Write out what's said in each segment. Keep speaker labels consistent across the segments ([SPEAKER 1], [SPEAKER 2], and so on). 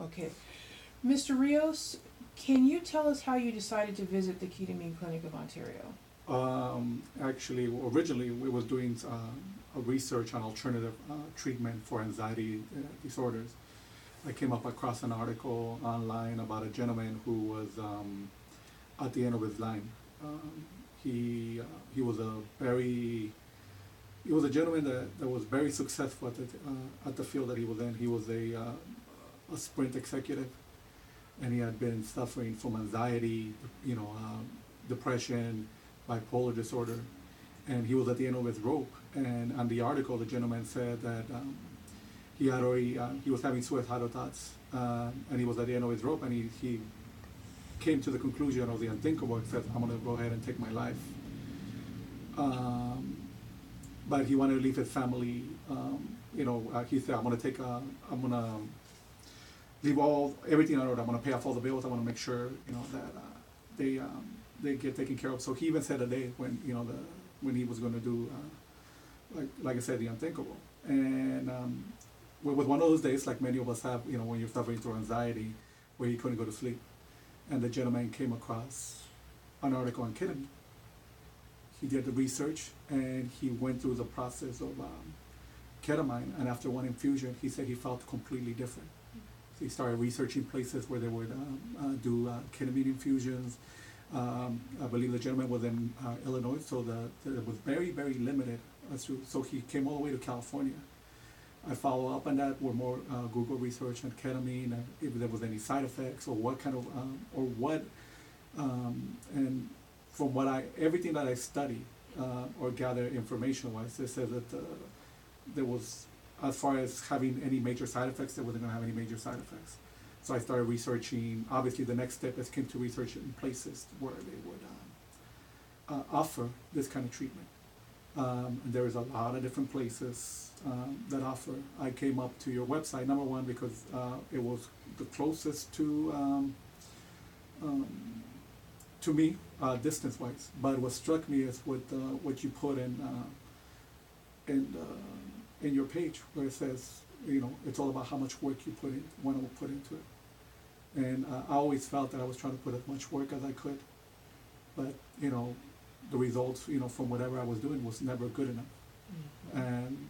[SPEAKER 1] Okay. Mr. Rios, can you tell us how you decided to visit the Ketamine Clinic of Ontario?
[SPEAKER 2] Actually, originally we was doing a research on alternative treatment for anxiety disorders. I came up across an article online about a gentleman who was at the end of his line. He was a gentleman that was very successful at the field that he was in. He was a Sprint executive, and he had been suffering from anxiety, depression, bipolar disorder, and he was at the end of his rope. And on the article, the gentleman said that he was having suicidal thoughts, and he was at the end of his rope, and he came to the conclusion of the unthinkable and said, I'm going to go ahead and take my life. But he wanted to leave his family. He said, I'm going to leave everything on road. I'm going to pay off all the bills. I want to make sure, that they get taken care of. So he even said a day when he was going to do, like I said, the unthinkable. And it was one of those days, like many of us have, when you're suffering through anxiety, where you couldn't go to sleep. And the gentleman came across an article on ketamine. He did the research, and he went through the process of ketamine. And after one infusion, he said he felt completely different. So he started researching places where they would do ketamine infusions. I believe the gentleman was in Illinois, so it was very, very limited. So he came all the way to California. I follow up on that with more Google research on ketamine, and if there was any side effects or what kind of, and from everything that I study or gather information-wise, it says that there was, as far as having any major side effects, they wasn't going to have any major side effects. So I started researching. Obviously, the next step is came to research in places where they would offer this kind of treatment. And there is a lot of different places that offer. I came up to your website, number one, because it was the closest to me, distance-wise. But what struck me is what you put in your page, where it says, it's all about how much work you want to put into it. And I always felt that I was trying to put as much work as I could, but the results, from whatever I was doing was never good enough. Mm-hmm. And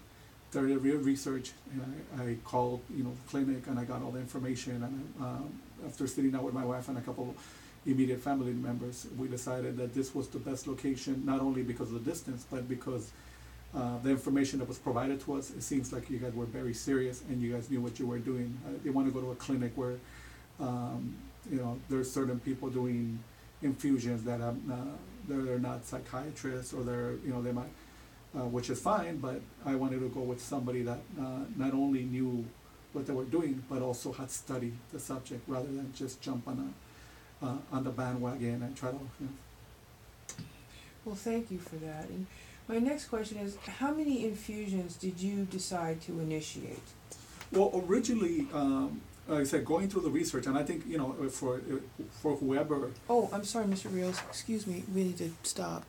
[SPEAKER 2] through the real research, and I called, the clinic, and I got all the information. And after sitting down with my wife and a couple immediate family members, we decided that this was the best location, not only because of the distance, but because the information that was provided to us, it seems like you guys were very serious and you guys knew what you were doing. They want to go to a clinic where, there's certain people doing infusions that they're not psychiatrists, or they might, which is fine, but I wanted to go with somebody that not only knew what they were doing, but also had studied the subject, rather than just jump on the bandwagon and try to.
[SPEAKER 1] Well, thank you for that. And my next question is, how many infusions did you decide to initiate?
[SPEAKER 2] Well, originally, like I said, going through the research, and I think, for whoever.
[SPEAKER 1] Oh, I'm sorry, Mr. Rios. Excuse me. We need to stop.